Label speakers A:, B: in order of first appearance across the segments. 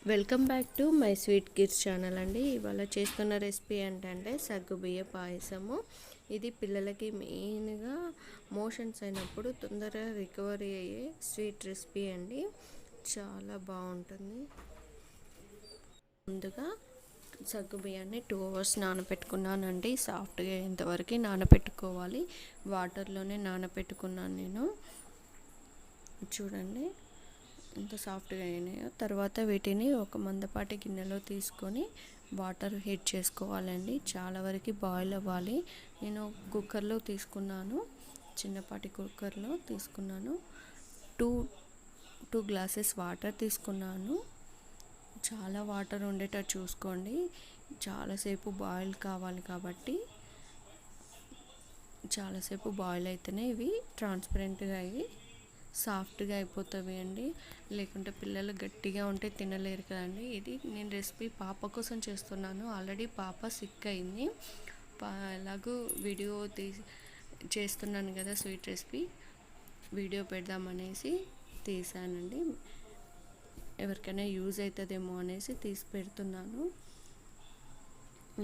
A: Welcome back to my sweet kids channel అండి. ఇవాళ చేస్తున్న రెసిపీ ఏంటంటే సగ్గుబియ్య పాయసము. ఇది పిల్లలకి మెయిన్గా మోషన్స్ అయినప్పుడు తొందరగా రికవరీ అయ్యే స్వీట్ రెసిపీ అండి. చాలా బాగుంటుంది. ముందుగా సగ్గుబియ్యాన్ని 2 hours నానబెట్టుకున్నానండి. సాఫ్ట్గా అయ్యేంతవరకు నానబెట్టుకోవాలి. వాటర్లోనే నానబెట్టుకున్నాను నేను. చూడండి ఎంత సాఫ్ట్గా అయినాయో. తర్వాత వీటిని ఒక మందపాటి గిన్నెలో తీసుకొని వాటర్ హీట్ చేసుకోవాలండి. చాలా వరకు బాయిల్ అవ్వాలి. నేను కుక్కర్లో తీసుకున్నాను, చిన్నపాటి కుక్కర్లో తీసుకున్నాను. టూ గ్లాసెస్ వాటర్ తీసుకున్నాను. చాలా వాటర్ ఉండేటట్టు చూసుకోండి. చాలాసేపు బాయిల్ కావాలి కాబట్టి చాలాసేపు బాయిల్ అయితేనే ఇవి ట్రాన్స్పరెంట్గా అయ్యి సాఫ్ట్గా అయిపోతాయి అండి. లేకుంటే పిల్లలు గట్టిగా ఉంటే తినలేరు కదండి. ఇది నేను రెసిపీ పాప కోసం చేస్తున్నాను. ఆల్రెడీ పాప సిక్ అయింది. ఎలాగూ వీడియో చేస్తున్నాను కదా, స్వీట్ రెసిపీ వీడియో పెడదామనేసి తీసానండి. ఎవరికైనా యూజ్ అవుతుందేమో అనేసి తీసి పెడుతున్నాను.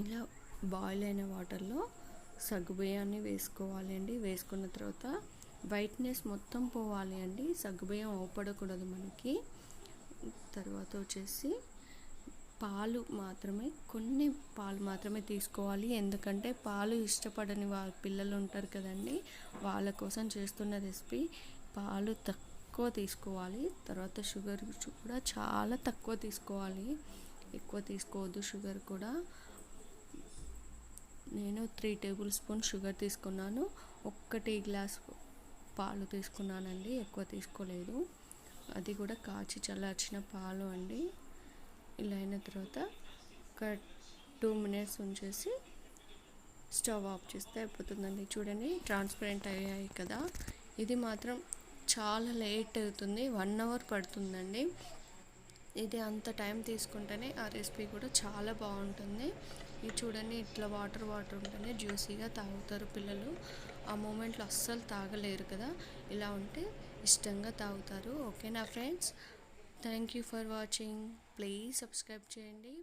A: ఇలా బాయిల్ అయిన వాటర్లో సగ్గుబియ్యాన్ని వేసుకోవాలి అండి. వేసుకున్న తర్వాత వైట్నెస్ మొత్తం పోవాలి అండి. సగ్గుబియ్యం ఓపడకూడదు మనకి. తర్వాత వచ్చేసి కొన్ని పాలు మాత్రమే తీసుకోవాలి. ఎందుకంటే పాలు ఇష్టపడని పిల్లలు ఉంటారు కదండి, వాళ్ళ కోసం చేస్తున్న రెసిపీ. పాలు తక్కువ తీసుకోవాలి. తర్వాత షుగర్ కూడా చాలా తక్కువ తీసుకోవాలి, ఎక్కువ తీసుకోవద్దు షుగర్ కూడా. నేను 3 tablespoons షుగర్ తీసుకున్నాను. 1 టీ గ్లాస్ పాలు తీసుకున్నానండి, ఎక్కువ తీసుకోలేదు. అది కూడా కాచి చల్లార్చిన పాలు అండి. ఇలా అయిన తర్వాత ఒక 2 minutes ఉంచేసి స్టవ్ ఆఫ్ చేస్తే అయిపోతుందండి. చూడండి ట్రాన్స్పరెంట్ అయ్యాయి కదా. ఇది మాత్రం చాలా లేట్ అవుతుంది, 1 hour పడుతుందండి. ఇది అంత టైం తీసుకుంటేనే ఆ రెసిపీ కూడా చాలా బాగుంటుంది. ఇది చూడండి, ఇట్లా వాటర్ ఉంటేనే జ్యూసీగా తాగుతారు పిల్లలు. ఆ మూమెంట్లో అస్సలు తాగలేరు కదా, ఇలా ఉంటే ఇష్టంగా తాగుతారు. ఓకేనా friends, thank you for watching. Please subscribe చేయండి.